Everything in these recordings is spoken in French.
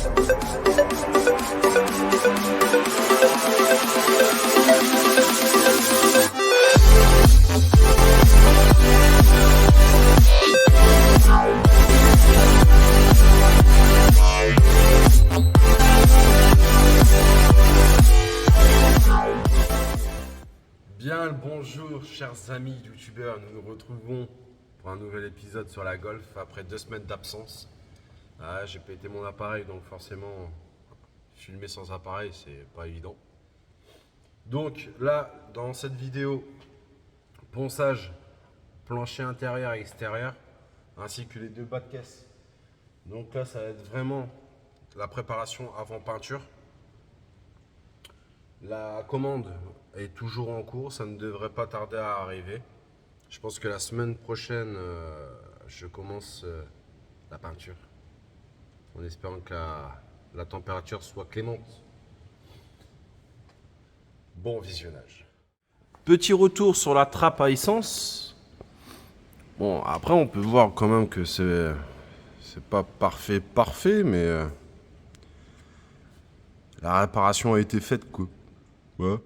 Bien le bonjour chers amis youtubeurs, nous nous retrouvons pour un nouvel épisode sur la Golf après 2 semaines d'absence. J'ai pété mon appareil donc forcément filmer sans appareil c'est pas évident. Donc là dans cette vidéo, ponçage plancher intérieur et extérieur ainsi que les 2 bas de caisse. Donc là ça va être vraiment la préparation avant peinture. La commande est toujours en cours, ça ne devrait pas tarder à arriver. Je pense que la semaine prochaine, je commence la peinture. En espérant que la température soit clémente. Bon visionnage. Petit retour sur la trappe à essence. Bon, après on peut voir quand même que c'est pas parfait, mais la réparation a été faite quoi. Ouais.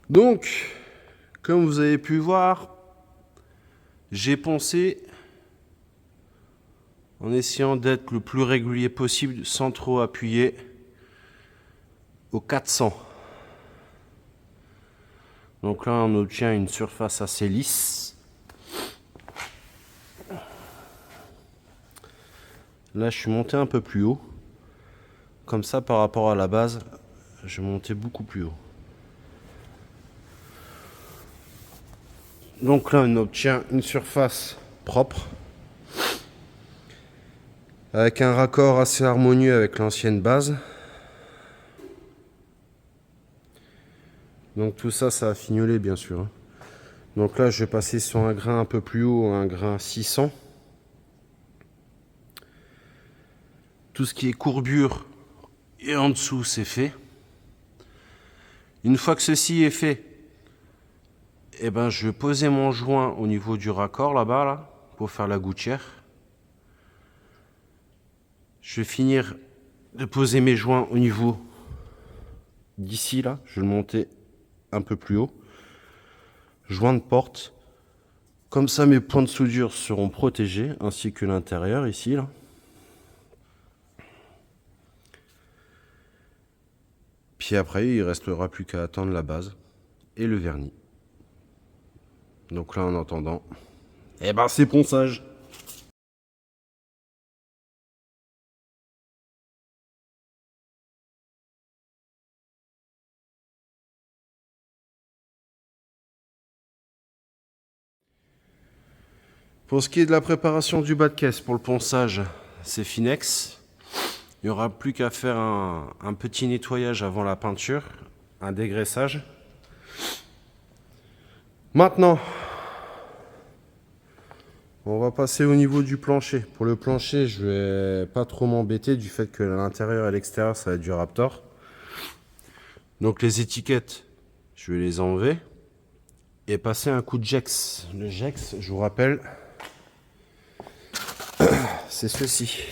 Donc, comme vous avez pu voir, j'ai poncé en essayant d'être le plus régulier possible sans trop appuyer au 400. Donc là, on obtient une surface assez lisse. Là, je suis monté un peu plus haut. Comme ça, par rapport à la base, je montais beaucoup plus haut. Donc là, on obtient une surface propre, avec un raccord assez harmonieux avec l'ancienne base. Donc tout ça, ça a fignolé bien sûr. Donc là, je vais passer sur un grain un peu plus haut, un grain 600. Tout ce qui est courbure et en dessous, c'est fait. Une fois que ceci est fait, eh ben, je vais poser mon joint au niveau du raccord là-bas, là, pour faire la gouttière. Je vais finir de poser mes joints au niveau d'ici là, je vais le monter un peu plus haut. Joint de porte. Comme ça, mes points de soudure seront protégés, ainsi que l'intérieur ici là. Puis après, il ne restera plus qu'à attendre la base et le vernis. Donc là, en attendant, eh ben c'est ponçage. Pour ce qui est de la préparation du bas de caisse pour le ponçage, c'est Finex. Il n'y aura plus qu'à faire un petit nettoyage avant la peinture, un dégraissage. Maintenant, on va passer au niveau du plancher. Pour le plancher, je vais pas trop m'embêter du fait que l'intérieur et l'extérieur, ça va être du Raptor. Donc les étiquettes, je vais les enlever et passer un coup de Jex. Le Jex, je vous rappelle, c'est ceci.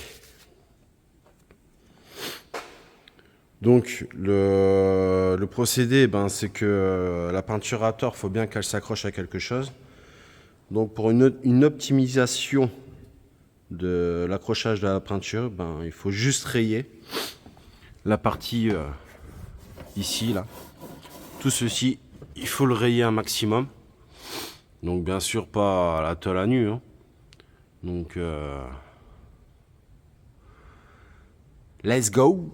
Donc le procédé, c'est que la peinture Raptor, il faut bien qu'elle s'accroche à quelque chose. Donc pour une optimisation de l'accrochage de la peinture, il faut juste rayer la partie ici, là. Tout ceci, il faut le rayer un maximum. Donc bien sûr pas à la tôle à nu. Hein. Donc let's go.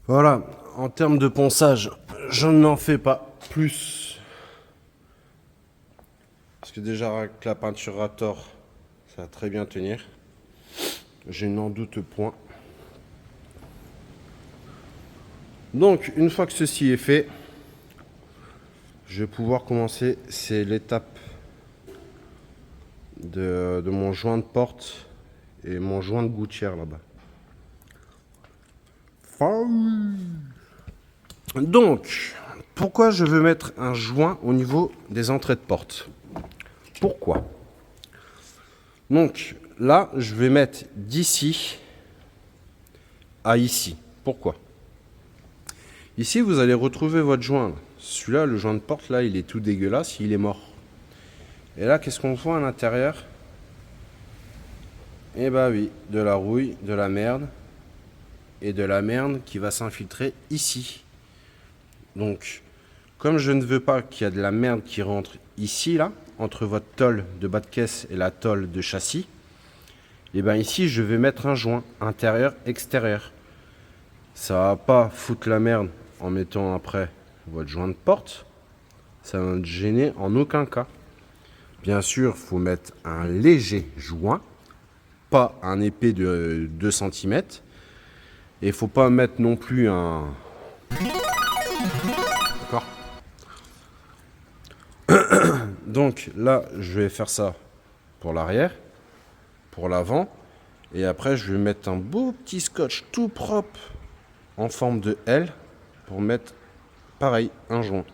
Voilà, en termes de ponçage, je n'en fais pas plus. Parce que déjà avec la peinture Raptor, ça va très bien tenir. Je n'en doute point. Donc, une fois que ceci est fait, je vais pouvoir commencer. C'est l'étape de mon joint de porte et mon joint de gouttière là-bas. Donc, pourquoi je veux mettre un joint au niveau des entrées de porte? Pourquoi? Donc, là, je vais mettre d'ici à ici. Pourquoi? Ici, vous allez retrouver votre joint. Celui-là, le joint de porte, là, il est tout dégueulasse, il est mort. Et là, qu'est-ce qu'on voit à l'intérieur? Eh bah oui, de la rouille, de la merde. Et de la merde qui va s'infiltrer ici. Donc, comme je ne veux pas qu'il y ait de la merde qui rentre ici, là, entre votre tôle de bas de caisse et la tôle de châssis, et bien ici, je vais mettre un joint intérieur-extérieur. Ça va pas foutre la merde en mettant après votre joint de porte. Ça va ne gêner en aucun cas. Bien sûr, il faut mettre un léger joint, pas un épais de 2 cm. Et il faut pas mettre non plus un... D'accord. Donc là, je vais faire ça pour l'arrière, pour l'avant. Et après, je vais mettre un beau petit scotch tout propre en forme de L pour mettre, pareil, un joint.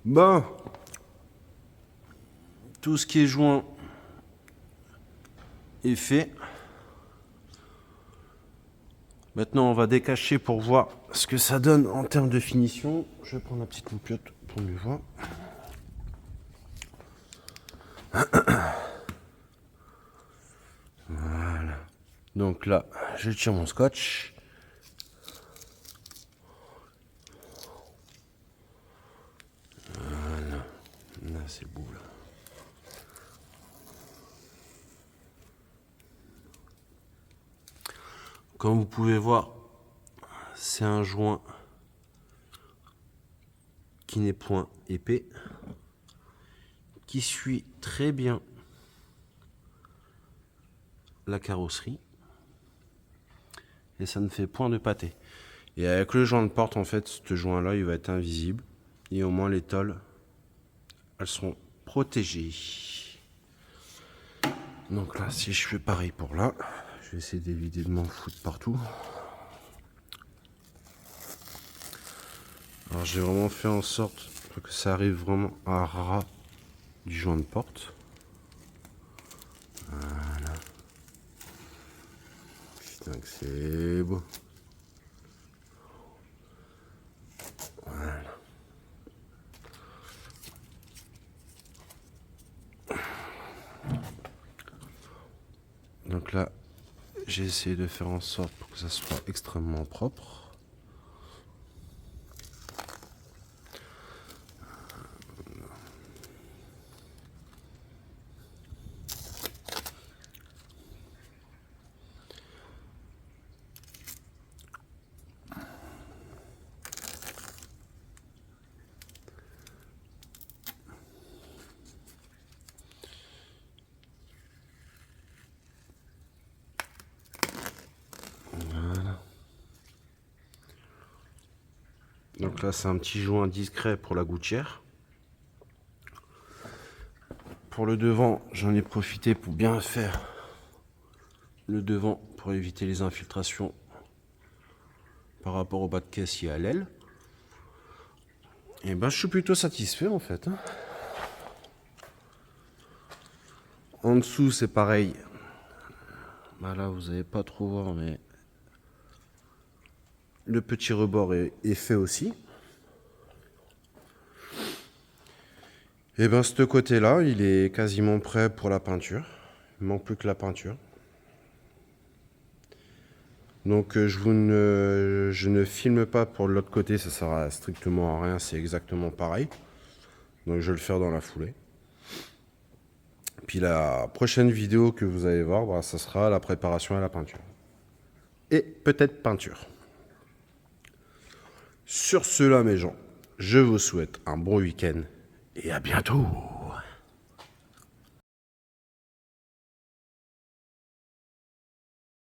Bon, tout ce qui est joint est fait. Maintenant, on va décacher pour voir ce que ça donne en termes de finition. Je vais prendre la petite loupiote pour mieux voir. Voilà. Donc là, je tire mon scotch. Voilà. Là, c'est beau, là. Comme vous pouvez voir, c'est un joint qui n'est point épais, qui suit très bien la carrosserie et ça ne fait point de pâté. Et avec le joint de porte, en fait, ce joint là il va être invisible et au moins les tôles elles sont protégées. Donc là, si je fais pareil pour là, je vais essayer d'éviter de m'en foutre partout. Alors j'ai vraiment fait en sorte que ça arrive vraiment à ras du joint de porte. Voilà. Putain que c'est beau. Voilà. Donc là, j'ai essayé de faire en sorte pour que ça soit extrêmement propre. Voilà. Donc là, c'est un petit joint discret pour la gouttière. Pour le devant, j'en ai profité pour bien faire le devant pour éviter les infiltrations par rapport au bas de caisse et à l'aile. Et ben, je suis plutôt satisfait en fait. En dessous, c'est pareil. Bah là, vous n'allez pas trop voir, mais le petit rebord est fait aussi. Et ben, ce côté-là, il est quasiment prêt pour la peinture. Il manque plus que la peinture. Donc je ne filme pas pour l'autre côté, ça sert à strictement à rien, c'est exactement pareil. Donc je vais le faire dans la foulée. Puis la prochaine vidéo que vous allez voir, bah, ça sera la préparation à la peinture. Et peut-être peinture. Sur cela mes gens, je vous souhaite un bon week-end et à bientôt.